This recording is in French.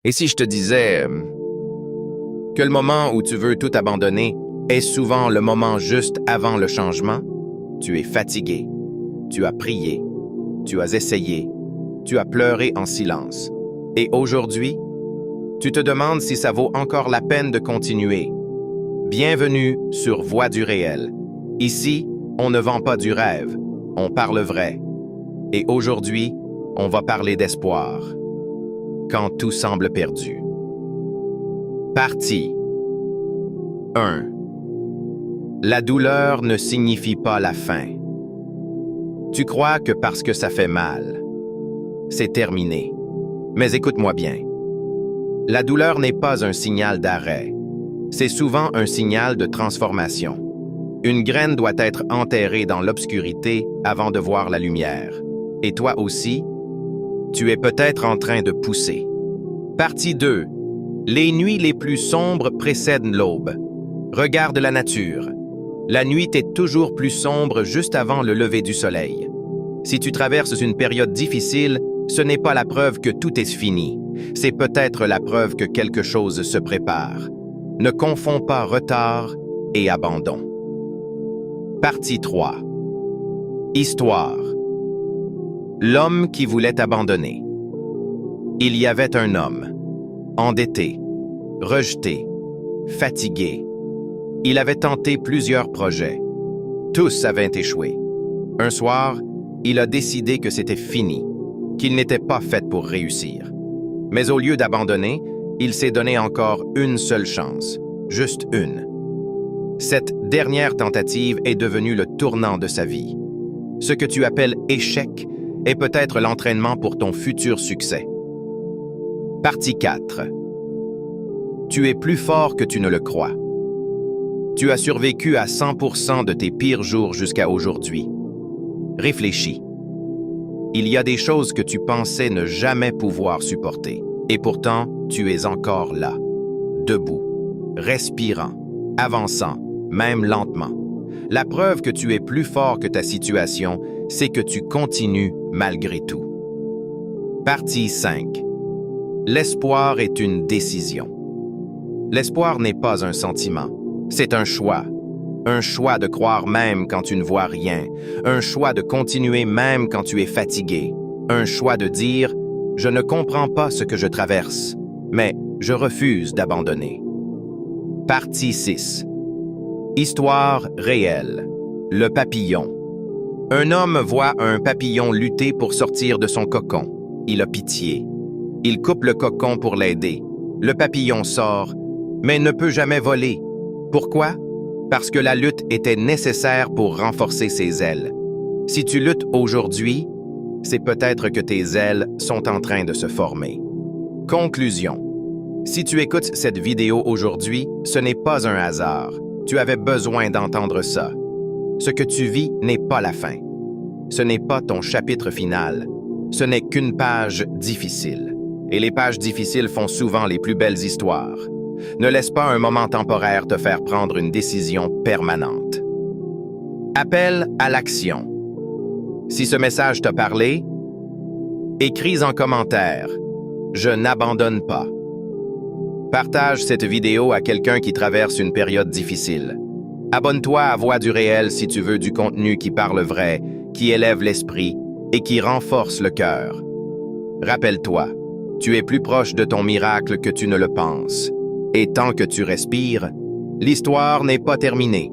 Et si je te disais que le moment où tu veux tout abandonner est souvent le moment juste avant le changement? Tu es fatigué, tu as prié, tu as essayé, tu as pleuré en silence. Et aujourd'hui, tu te demandes si ça vaut encore la peine de continuer. Bienvenue sur Voix du réel. Ici, on ne vend pas du rêve, on parle vrai. Et aujourd'hui, on va parler d'espoir. Quand tout semble perdu. Partie 1. La douleur ne signifie pas la fin. Tu crois que parce que ça fait mal, c'est terminé. Mais écoute-moi bien. La douleur n'est pas un signal d'arrêt. C'est souvent un signal de transformation. Une graine doit être enterrée dans l'obscurité avant de voir la lumière. Et toi aussi, tu es peut-être en train de pousser. Partie 2. Les nuits les plus sombres précèdent l'aube. Regarde la nature. La nuit est toujours plus sombre juste avant le lever du soleil. Si tu traverses une période difficile, ce n'est pas la preuve que tout est fini. C'est peut-être la preuve que quelque chose se prépare. Ne confonds pas retard et abandon. Partie 3. Histoire. L'homme qui voulait abandonner. Il y avait un homme, endetté, rejeté, fatigué. Il avait tenté plusieurs projets. Tous avaient échoué. Un soir, il a décidé que c'était fini, qu'il n'était pas fait pour réussir. Mais au lieu d'abandonner, il s'est donné encore une seule chance, juste une. Cette dernière tentative est devenue le tournant de sa vie. Ce que tu appelles échec est peut-être l'entraînement pour ton futur succès. Partie 4. Tu es plus fort que tu ne le crois. Tu as survécu à 100% de tes pires jours jusqu'à aujourd'hui. Réfléchis. Il y a des choses que tu pensais ne jamais pouvoir supporter. Et pourtant, tu es encore là, debout, respirant, avançant, même lentement. La preuve que tu es plus fort que ta situation, c'est que tu continues malgré tout. Partie 5. L'espoir est une décision. L'espoir n'est pas un sentiment, c'est un choix. Un choix de croire même quand tu ne vois rien. Un choix de continuer même quand tu es fatigué. Un choix de dire « Je ne comprends pas ce que je traverse, mais je refuse d'abandonner. » Partie 6. Histoire réelle. Le papillon. Un homme voit un papillon lutter pour sortir de son cocon. Il a pitié. Il coupe le cocon pour l'aider. Le papillon sort, mais ne peut jamais voler. Pourquoi? Parce que la lutte était nécessaire pour renforcer ses ailes. Si tu luttes aujourd'hui, c'est peut-être que tes ailes sont en train de se former. Conclusion. Si tu écoutes cette vidéo aujourd'hui, ce n'est pas un hasard. Tu avais besoin d'entendre ça. Ce que tu vis n'est pas la fin. Ce n'est pas ton chapitre final. Ce n'est qu'une page difficile. Et les pages difficiles font souvent les plus belles histoires. Ne laisse pas un moment temporaire te faire prendre une décision permanente. Appel à l'action. Si ce message t'a parlé, écris en commentaire « Je n'abandonne pas ». Partage cette vidéo à quelqu'un qui traverse une période difficile. Abonne-toi à Voix du réel si tu veux du contenu qui parle vrai, qui élève l'esprit et qui renforce le cœur. Rappelle-toi, tu es plus proche de ton miracle que tu ne le penses. Et tant que tu respires, l'histoire n'est pas terminée.